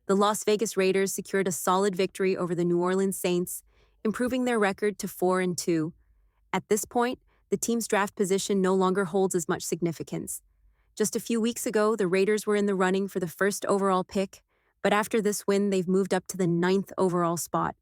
The Las Vegas Raiders secured a solid victory over the New Orleans Saints, improving their record to 4-2. At this point, the team's draft position no longer holds as much significance. Just a few weeks ago, the Raiders were in the running for the first overall pick, but after this win, they've moved up to the ninth overall spot.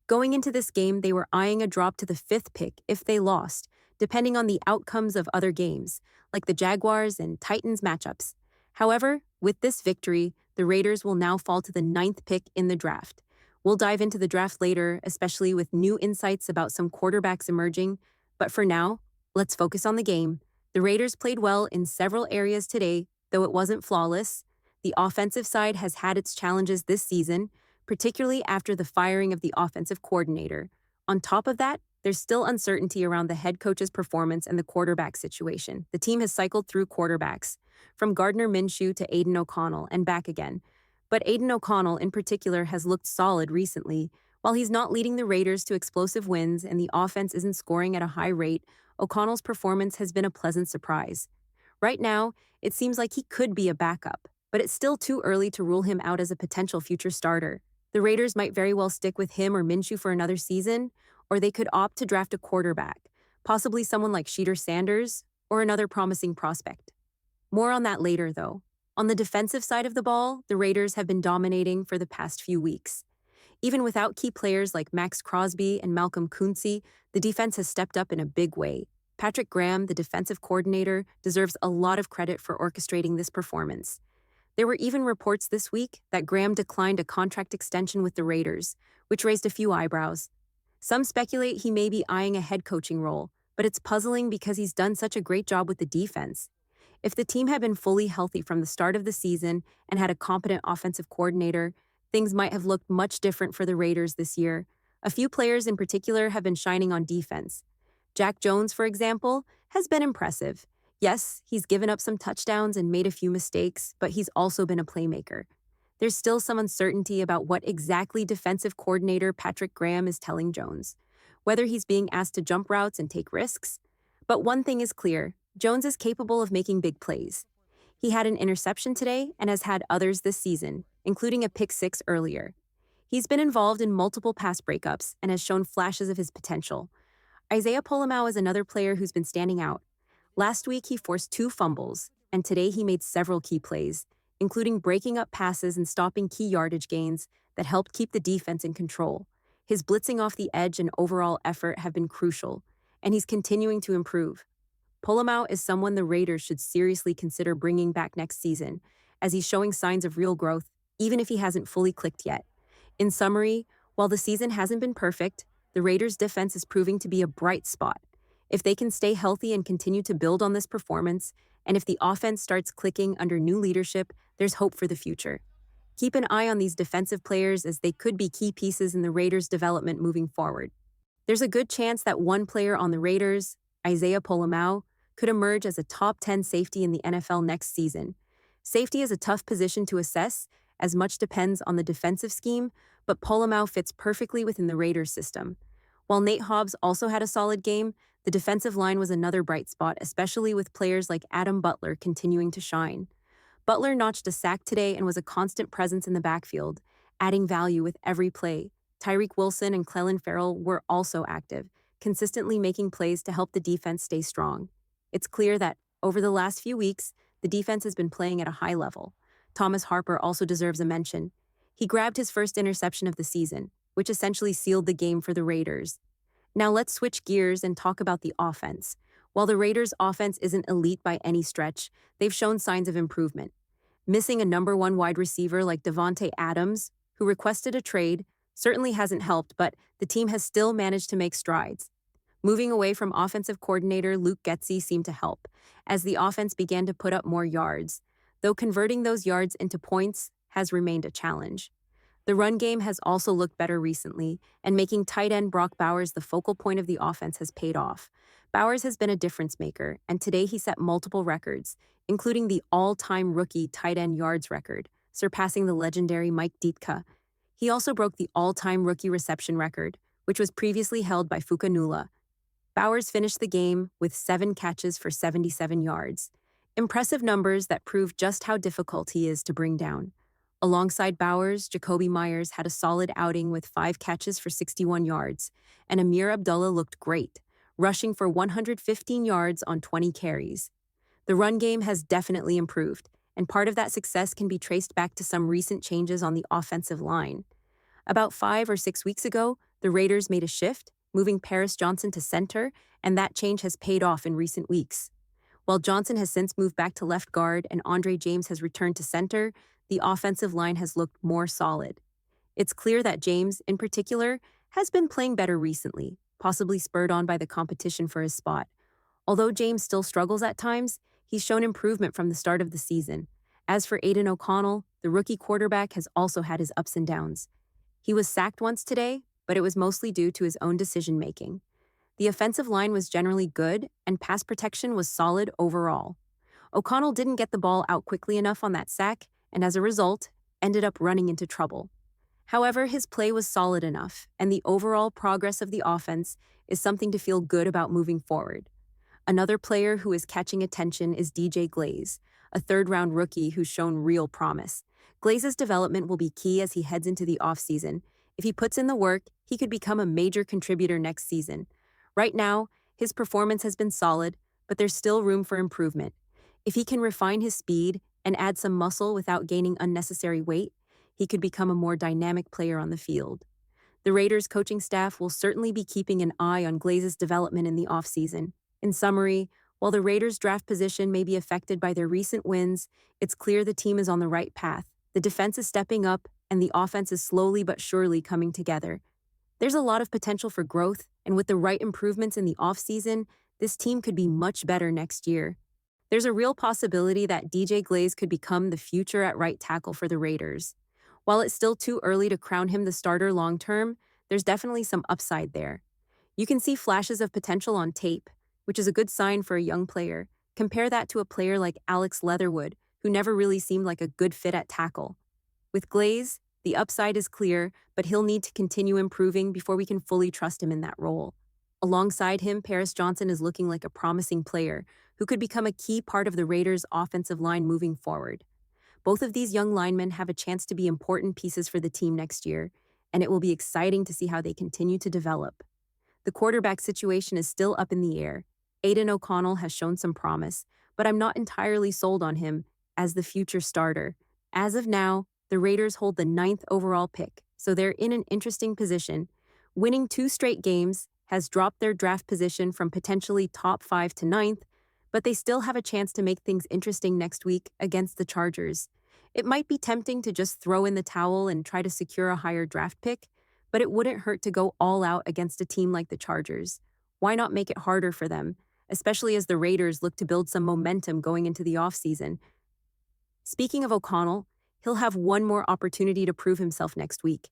Going into this game, they were eyeing a drop to the fifth pick if they lost, depending on the outcomes of other games, like the Jaguars and Titans matchups. However, with this victory, the Raiders will now fall to the ninth pick in the draft. We'll dive into the draft later, especially with new insights about some quarterbacks emerging, but for now, let's focus on the game. The Raiders played well in several areas today, though it wasn't flawless. The offensive side has had its challenges this season, particularly after the firing of the offensive coordinator. On top of that, there's still uncertainty around the head coach's performance and the quarterback situation. The team has cycled through quarterbacks, from Gardner Minshew to Aiden O'Connell and back again. But Aiden O'Connell in particular has looked solid recently. While he's not leading the Raiders to explosive wins and the offense isn't scoring at a high rate, O'Connell's performance has been a pleasant surprise. Right now, it seems like he could be a backup, but it's still too early to rule him out as a potential future starter. The Raiders might very well stick with him or Minshew for another season, or they could opt to draft a quarterback, possibly someone like Sheeter Sanders or another promising prospect. More on that later, though. On the defensive side of the ball, the Raiders have been dominating for the past few weeks. Even without key players like Max Crosby and Malcolm Kunze, the defense has stepped up in a big way. Patrick Graham, the defensive coordinator, deserves a lot of credit for orchestrating this performance. There were even reports this week that Graham declined a contract extension with the Raiders, which raised a few eyebrows. Some speculate he may be eyeing a head coaching role, but it's puzzling because he's done such a great job with the defense. If the team had been fully healthy from the start of the season and had a competent offensive coordinator, things might have looked much different for the Raiders this year. A few players in particular have been shining on defense. Jack Jones, for example, has been impressive. Yes, he's given up some touchdowns and made a few mistakes, but he's also been a playmaker. There's still some uncertainty about what exactly defensive coordinator Patrick Graham is telling Jones, whether he's being asked to jump routes and take risks. But one thing is clear, Jones is capable of making big plays. He had an interception today and has had others this season, including a pick-6 earlier. He's been involved in multiple pass breakups and has shown flashes of his potential. Isaiah Polamau is another player who's been standing out. Last week, he forced 2 fumbles, and today he made several key plays, including breaking up passes and stopping key yardage gains that helped keep the defense in control. His blitzing off the edge and overall effort have been crucial, and he's continuing to improve. Polamau is someone the Raiders should seriously consider bringing back next season, as he's showing signs of real growth, even if he hasn't fully clicked yet. In summary, while the season hasn't been perfect, the Raiders' defense is proving to be a bright spot. If they can stay healthy and continue to build on this performance, and if the offense starts clicking under new leadership, there's hope for the future. Keep an eye on these defensive players as they could be key pieces in the Raiders' development moving forward. There's a good chance that one player on the Raiders, Isaiah Polamau, could emerge as a top 10 safety in the NFL next season. Safety is a tough position to assess, as much depends on the defensive scheme, but Polamau fits perfectly within the Raiders system. While Nate Hobbs also had a solid game, the defensive line was another bright spot, especially with players like Adam Butler continuing to shine. Butler notched a sack today and was a constant presence in the backfield, adding value with every play. Tyreek Wilson and Clelin Ferrell were also active, consistently making plays to help the defense stay strong. It's clear that, over the last few weeks, the defense has been playing at a high level. Thomas Harper also deserves a mention. He grabbed his first interception of the season, which essentially sealed the game for the Raiders. Now let's switch gears and talk about the offense. While the Raiders' offense isn't elite by any stretch, they've shown signs of improvement. Missing a number 1 wide receiver like Davante Adams, who requested a trade, certainly hasn't helped, but the team has still managed to make strides. Moving away from offensive coordinator Luke Getsy seemed to help, as the offense began to put up more yards, though converting those yards into points has remained a challenge. The run game has also looked better recently, and making tight end Brock Bowers the focal point of the offense has paid off. Bowers has been a difference maker, and today he set multiple records, including the all-time rookie tight end yards record, surpassing the legendary Mike Ditka. He also broke the all-time rookie reception record, which was previously held by Fuka Nula. Bowers finished the game with 7 catches for 77 yards. Impressive numbers that prove just how difficult he is to bring down. Alongside Bowers, Jacoby Myers had a solid outing with 5 catches for 61 yards, and Amir Abdullah looked great, rushing for 115 yards on 20 carries. The run game has definitely improved, and part of that success can be traced back to some recent changes on the offensive line. About 5 or 6 weeks ago, the Raiders made a shift, moving Paris Johnson to center, and that change has paid off in recent weeks. While Johnson has since moved back to left guard and Andre James has returned to center, the offensive line has looked more solid. It's clear that James, in particular, has been playing better recently, possibly spurred on by the competition for his spot. Although James still struggles at times, he's shown improvement from the start of the season. As for Aiden O'Connell, the rookie quarterback has also had his ups and downs. He was sacked once today, but it was mostly due to his own decision-making. The offensive line was generally good, and pass protection was solid overall. O'Connell didn't get the ball out quickly enough on that sack, and as a result, ended up running into trouble. However, his play was solid enough, and the overall progress of the offense is something to feel good about moving forward. Another player who is catching attention is DJ Glaze, a third-round rookie who's shown real promise. Glaze's development will be key as he heads into the offseason. If he puts in the work, he could become a major contributor next season. Right now, his performance has been solid, but there's still room for improvement. If he can refine his speed and add some muscle without gaining unnecessary weight, he could become a more dynamic player on the field. The Raiders coaching staff will certainly be keeping an eye on Glaze's development in the offseason. In summary, while the Raiders' draft position may be affected by their recent wins, it's clear the team is on the right path. The defense is stepping up, and the offense is slowly but surely coming together. There's a lot of potential for growth, and with the right improvements in the offseason, this team could be much better next year. There's a real possibility that DJ Glaze could become the future at right tackle for the Raiders. While it's still too early to crown him the starter long-term, there's definitely some upside there. You can see flashes of potential on tape, which is a good sign for a young player. Compare that to a player like Alex Leatherwood, who never really seemed like a good fit at tackle. With Glaze, the upside is clear, but he'll need to continue improving before we can fully trust him in that role. Alongside him, Paris Johnson is looking like a promising player who could become a key part of the Raiders' offensive line moving forward. Both of these young linemen have a chance to be important pieces for the team next year, and it will be exciting to see how they continue to develop. The quarterback situation is still up in the air. Aiden O'Connell has shown some promise, but I'm not entirely sold on him as the future starter. As of now, the Raiders hold the 9th overall pick, so they're in an interesting position. Winning 2 straight games has dropped their draft position from potentially top 5 to 9th, but they still have a chance to make things interesting next week against the Chargers. It might be tempting to just throw in the towel and try to secure a higher draft pick, but it wouldn't hurt to go all out against a team like the Chargers. Why not make it harder for them, especially as the Raiders look to build some momentum going into the offseason? Speaking of O'Connell, he'll have one more opportunity to prove himself next week.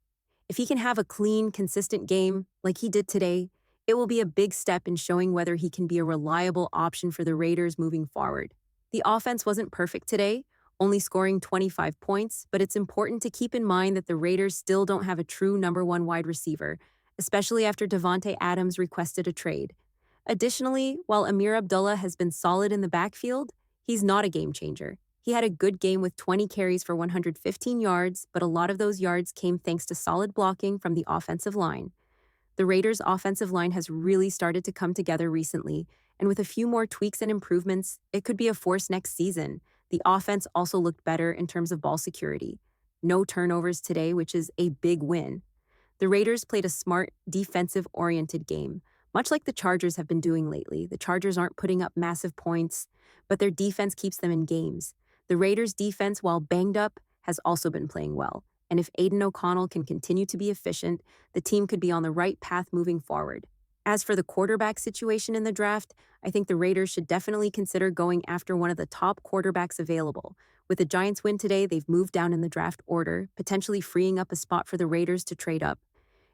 If he can have a clean, consistent game like he did today, it will be a big step in showing whether he can be a reliable option for the Raiders moving forward. The offense wasn't perfect today, only scoring 25 points, but it's important to keep in mind that the Raiders still don't have a true number 1 wide receiver, especially after Davante Adams requested a trade. Additionally, while Amir Abdullah has been solid in the backfield, he's not a game changer. He had a good game with 20 carries for 115 yards, but a lot of those yards came thanks to solid blocking from the offensive line. The Raiders' offensive line has really started to come together recently, and with a few more tweaks and improvements, it could be a force next season. The offense also looked better in terms of ball security. No turnovers today, which is a big win. The Raiders played a smart, defensive-oriented game, much like the Chargers have been doing lately. The Chargers aren't putting up massive points, but their defense keeps them in games. The Raiders' defense, while banged up, has also been playing well. And if Aiden O'Connell can continue to be efficient, the team could be on the right path moving forward. As for the quarterback situation in the draft, I think the Raiders should definitely consider going after one of the top quarterbacks available. With the Giants' win today, they've moved down in the draft order, potentially freeing up a spot for the Raiders to trade up.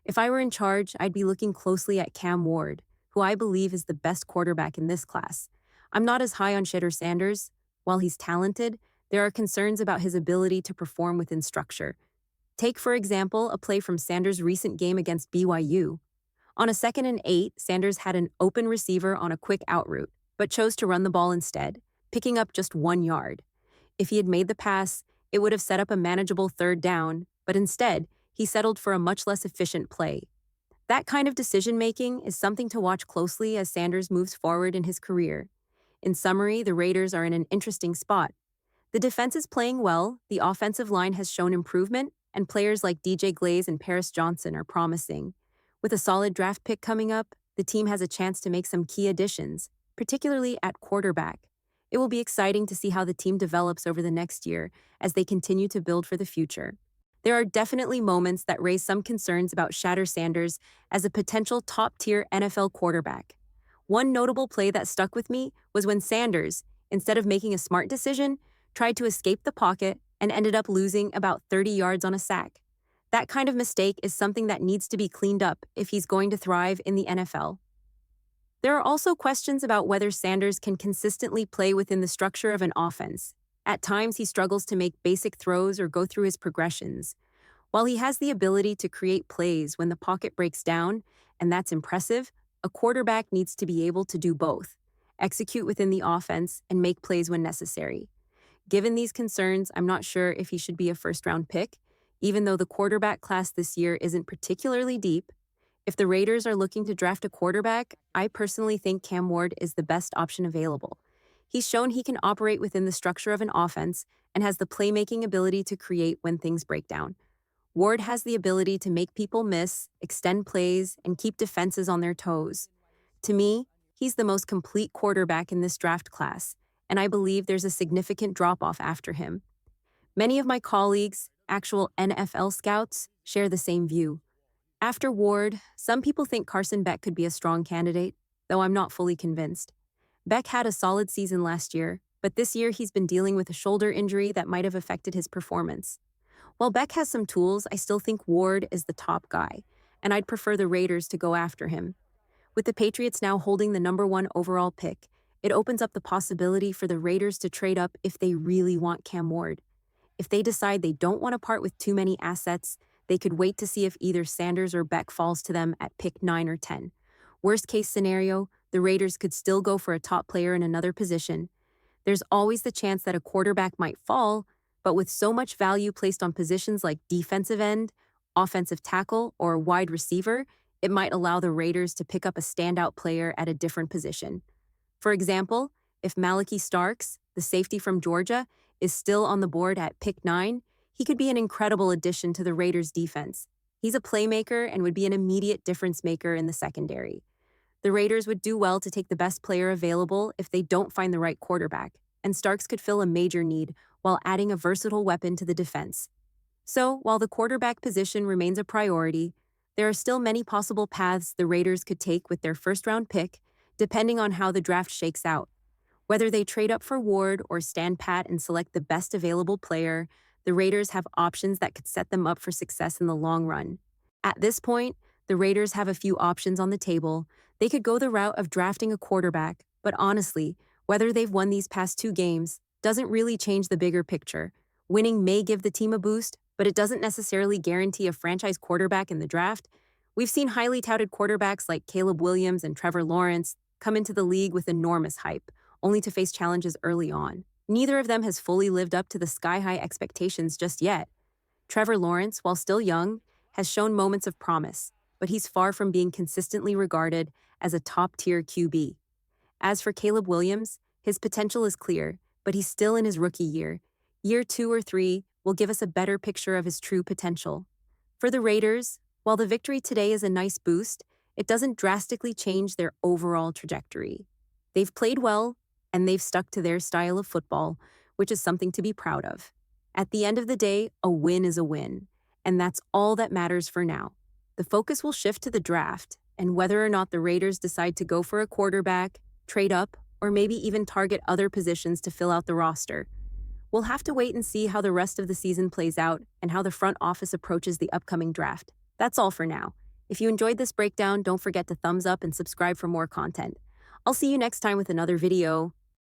If I were in charge, I'd be looking closely at Cam Ward, who I believe is the best quarterback in this class. I'm not as high on Shedeur Sanders. While he's talented, there are concerns about his ability to perform within structure. Take, for example, a play from Sanders' recent game against BYU. On a 2nd and 8, Sanders had an open receiver on a quick out route, but chose to run the ball instead, picking up just 1 yard. If he had made the pass, It would have set up a manageable third down, but instead, he settled for a much less efficient play. That kind of decision-making is something to watch closely as Sanders moves forward in his career. In summary, the Raiders are in an interesting spot. The defense is playing well, the offensive line has shown improvement, and players like DJ Glaze and Paris Johnson are promising. With a solid draft pick coming up, the team has a chance to make some key additions, particularly at quarterback. It will be exciting to see how the team develops over the next year as they continue to build for the future. There are definitely moments that raise some concerns about Shatter Sanders as a potential top-tier NFL quarterback. One notable play that stuck with me was when Sanders, instead of making a smart decision, tried to escape the pocket and ended up losing about 30 yards on a sack. That kind of mistake is something that needs to be cleaned up if he's going to thrive in the NFL. There are also questions about whether Sanders can consistently play within the structure of an offense. At times, he struggles to make basic throws or go through his progressions. While he has the ability to create plays when the pocket breaks down, and that's impressive, a quarterback needs to be able to do both, execute within the offense and make plays when necessary. Given these concerns, I'm not sure if he should be a first-round pick, even though the quarterback class this year isn't particularly deep. If the Raiders are looking to draft a quarterback, I personally think Cam Ward is the best option available. He's shown he can operate within the structure of an offense and has the playmaking ability to create when things break down. Ward has the ability to make people miss, extend plays, and keep defenses on their toes. To me, he's the most complete quarterback in this draft class, and I believe there's a significant drop-off after him. Many of my colleagues, actual NFL scouts, share the same view. After Ward, some people think Carson Beck could be a strong candidate, though I'm not fully convinced. Beck had a solid season last year, but this year he's been dealing with a shoulder injury that might have affected his performance. While Beck has some tools, I still think Ward is the top guy, and I'd prefer the Raiders to go after him. With the Patriots now holding the #1 overall pick, it opens up the possibility for the Raiders to trade up if they really want Cam Ward. If they decide they don't want to part with too many assets, they could wait to see if either Sanders or Beck falls to them at pick 9 or 10. Worst case scenario, the Raiders could still go for a top player in another position. There's always the chance that a quarterback might fall, but with so much value placed on positions like defensive end, offensive tackle, or wide receiver, it might allow the Raiders to pick up a standout player at a different position. For example, if Malaki Starks, the safety from Georgia, is still on the board at pick 9, he could be an incredible addition to the Raiders' defense. He's a playmaker and would be an immediate difference maker in the secondary. The Raiders would do well to take the best player available if they don't find the right quarterback, and Starks could fill a major need while adding a versatile weapon to the defense. So, while the quarterback position remains a priority, there are still many possible paths the Raiders could take with their first-round pick, depending on how the draft shakes out. Whether they trade up for Ward or stand pat and select the best available player, the Raiders have options that could set them up for success in the long run. At this point, the Raiders have a few options on the table. They could go the route of drafting a quarterback, but honestly, whether they've won these past 2 games doesn't really change the bigger picture. Winning may give the team a boost, but it doesn't necessarily guarantee a franchise quarterback in the draft. We've seen highly touted quarterbacks like Caleb Williams and Trevor Lawrence come into the league with enormous hype, only to face challenges early on. Neither of them has fully lived up to the sky-high expectations just yet. Trevor Lawrence, while still young, has shown moments of promise, but he's far from being consistently regarded as a top-tier QB. As for Caleb Williams, his potential is clear, but he's still in his rookie year. Year 2 or 3 will give us a better picture of his true potential. For the Raiders, while the victory today is a nice boost, it doesn't drastically change their overall trajectory. They've played well, and they've stuck to their style of football, which is something to be proud of. At the end of the day, a win is a win, and that's all that matters for now. The focus will shift to the draft, and whether or not the Raiders decide to go for a quarterback, trade up, or maybe even target other positions to fill out the roster. We'll have to wait and see how the rest of the season plays out and how the front office approaches the upcoming draft. That's all for now. If you enjoyed this breakdown, don't forget to thumbs up and subscribe for more content. I'll see you next time with another video.